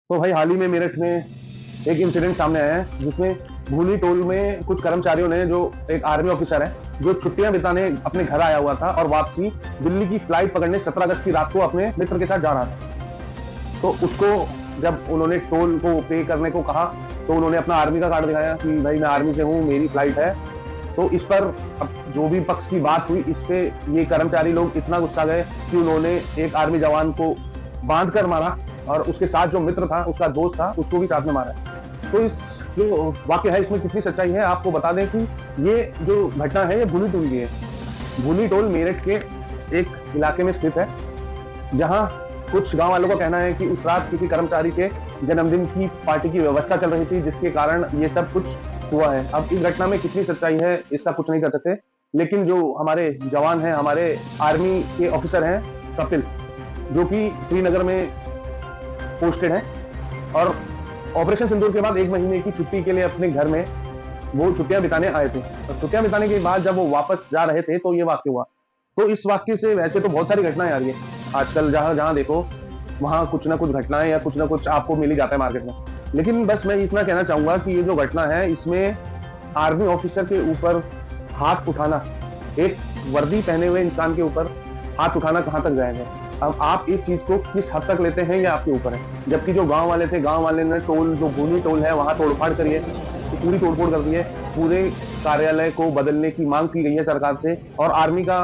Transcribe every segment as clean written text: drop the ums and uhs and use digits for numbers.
तो भाई हाल ही में मेरठ में एक इंसिडेंट सामने आया है जिसमें भूली टोल में कुछ कर्मचारियों ने, जो एक आर्मी ऑफिसर है जो छुट्टियां बिताने अपने घर आया हुआ था और वापसी दिल्ली की फ्लाइट पकड़ने 17 अगस्त की रात को अपने मित्र के साथ जा रहा था, तो उसको जब उन्होंने टोल को पे करने को कहा तो उन्होंने अपना आर्मी का कार्ड दिखाया कि भाई मैं आर्मी से हूँ, मेरी फ्लाइट है। तो इस पर अब जो भी पक्ष की बात हुई, इस पे ये कर्मचारी लोग इतना गुस्सा गए कि उन्होंने एक आर्मी जवान को बांध कर मारा और उसके साथ जो मित्र था, उसका दोस्त था, उसको भी साथ में मारा। तो इस जो वाक्य है इसमें कितनी सच्चाई है आपको बता दें कि ये जो घटना है ये भूली टोल की है। भूली टोल मेरठ के एक इलाके में स्थित है, जहां कुछ गांव वालों का कहना है कि उस रात किसी कर्मचारी के जन्मदिन की पार्टी की व्यवस्था चल रही थी, जिसके कारण ये सब कुछ हुआ है। अब इस घटना में कितनी सच्चाई है इसका कुछ नहीं कर सकते, लेकिन जो हमारे जवान हैं, हमारे आर्मी के ऑफिसर हैं कपिल, जो कि श्रीनगर में पोस्टेड है और ऑपरेशन सिंदूर के बाद 1 महीने की छुट्टी के लिए अपने घर में वो छुट्टियां बिताने आए थे। और छुट्टियां बिताने के बाद जब वो वापस जा रहे थे तो ये वाक्य हुआ। तो इस वाक्य से वैसे तो बहुत सारी घटनाएं आ रही है आजकल, जहां जहां देखो वहां कुछ ना कुछ घटनाएं या कुछ ना कुछ आपको मिल ही जाता है मार्केट में। लेकिन बस मैं इतना कहना चाहूंगा कि ये जो घटना है इसमें आर्मी ऑफिसर के ऊपर हाथ उठाना, एक वर्दी पहने हुए इंसान के ऊपर हाथ उठाना कहां तक जायज है। अब आप इस चीज को किस हद तक लेते हैं ये आपके ऊपर है। जबकि जो गांव वाले थे, गांव वाले ने टोल, जो भूली टोल है वहां तोड़फाड़ करी है, तो पूरी तोड़फोड़ कर दी है, पूरे कार्यालय को बदलने की मांग की गई है सरकार से। और आर्मी का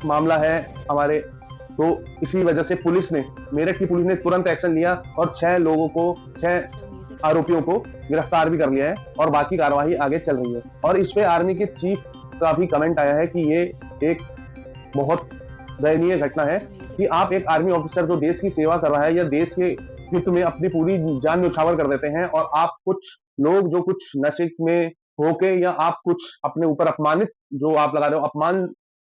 मामला है हमारे, तो इसी वजह से पुलिस ने, मेरठ की पुलिस ने तुरंत एक्शन लिया और 6 आरोपियों को गिरफ्तार भी कर लिया है और बाकी कार्रवाई आगे चल रही है। और इस पे आर्मी के चीफ का भी कमेंट आया है कि ये एक बहुत दयनीय घटना है कि आप एक आर्मी ऑफिसर जो देश की सेवा कर रहा है या देश के हित में अपनी पूरी जान न्यौछावर कर देते हैं, और आप कुछ लोग जो कुछ नशे में होके या आप कुछ अपने ऊपर अपमानित जो आप लगा रहे हो, अपमान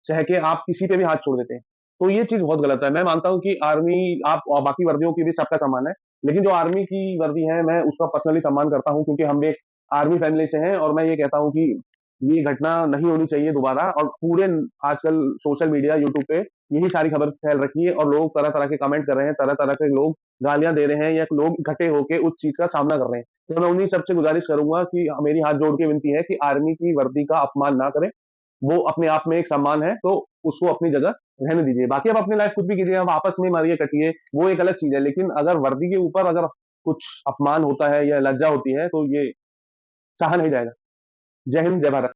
सह के आप किसी पे भी हाथ छोड़ देते हैं। तो ये चीज बहुत गलत है। मैं मानता हूँ कि आर्मी, आप और बाकी वर्दियों की भी सबका सम्मान है, लेकिन जो आर्मी की वर्दी है मैं उसका पर्सनली सम्मान करता हूँ, क्योंकि हम भी एक आर्मी फैमिली से हैं। और मैं ये कहता हूँ कि ये घटना नहीं होनी चाहिए दोबारा। और पूरे आजकल सोशल मीडिया, यूट्यूब पे यही सारी खबर फैल रखी है और लोग तरह तरह के कमेंट कर रहे हैं, तरह तरह के लोग गालियां दे रहे हैं या लोग इकट्ठे होकर उस चीज का सामना कर रहे हैं। तो मैं उन्हीं सबसे गुजारिश करूंगा कि मेरी हाथ जोड़ के विनती है कि आर्मी की वर्दी का अपमान ना करें। वो अपने आप में एक सम्मान है, तो उसको अपनी जगह रहने दीजिए। बाकी आप अपनी लाइफ कुछ भी कीजिए, आप आपस में मारिए कटिए, वो एक अलग चीज है। लेकिन अगर वर्दी के ऊपर अगर कुछ अपमान होता है या लज्जा होती है तो ये सहा नहीं जाएगा। जय हिंद, जय भारत।